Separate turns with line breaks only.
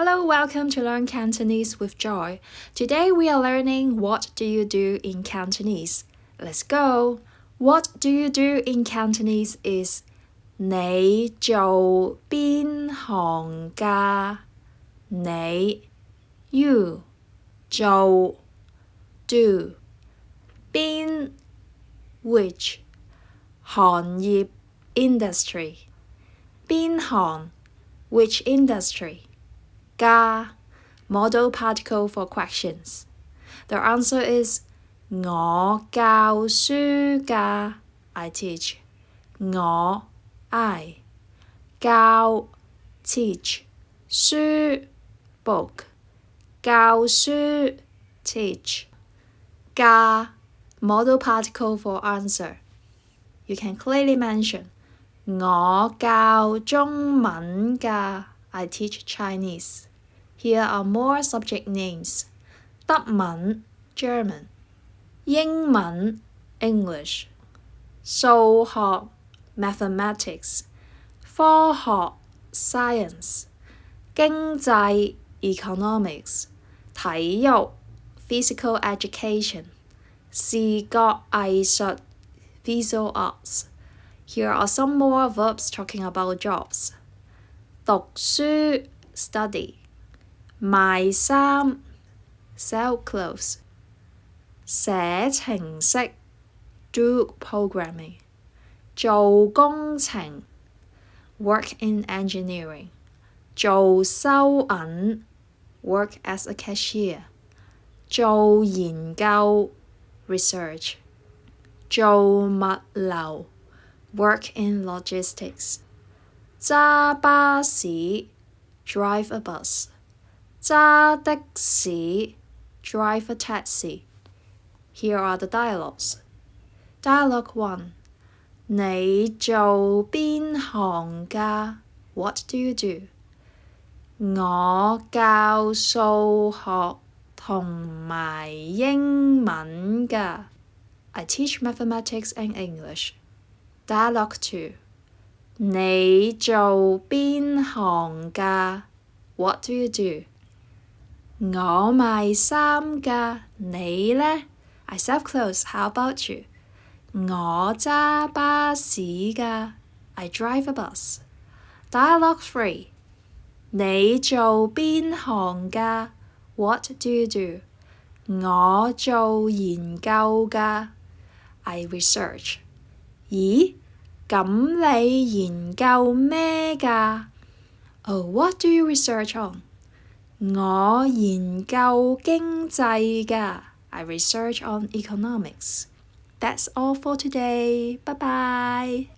Hello, welcome to Learn Cantonese with Joy. Today we are learning what do you do in Cantonese. Let's go. What do you do in Cantonese is 你做邊行㗎？你 you 做 do 邊 which 行業 industry 邊行 which industry㗎 modal particle for questions. The answer is 我教書㗎 I teach 我 I 教 teach 書 book 教書 teach 㗎 modal particle for answer. You can clearly mention 我教中文㗎 I teach Chinese. Here are more subject names. 德文 German 英文 English 數學 Mathematics 科學 Science 經濟 Economics 體育 Physical Education 視覺藝術 Visual Arts. Here are some more verbs talking about jobs. 讀書 Study 賣衫 Sell clothes 寫程式 Do programming 做工程 Work in engineering 做收銀 Work as a cashier 做研究 Research 做物流 Work in logistics 揸巴士 Drive a bus 揸的士 Drive a taxi. Here are the dialogues. Dialogue 1. 你做邊行㗎? What do you do? 我教數學同埋英文㗎 I teach mathematics and English. Dialogue 2. 你做邊行㗎? What do you do? 我賣衫㗎，你呢？ I sell clothes, how about you? 我揸巴士㗎 I drive a bus. Dialogue 3. 你做邊行㗎 What do you do? 我做研究㗎 I research. 咦？咁你研究咩㗎 Oh, what do you research on? 我研究經濟㗎 I research on economics. That's all for today. Bye bye.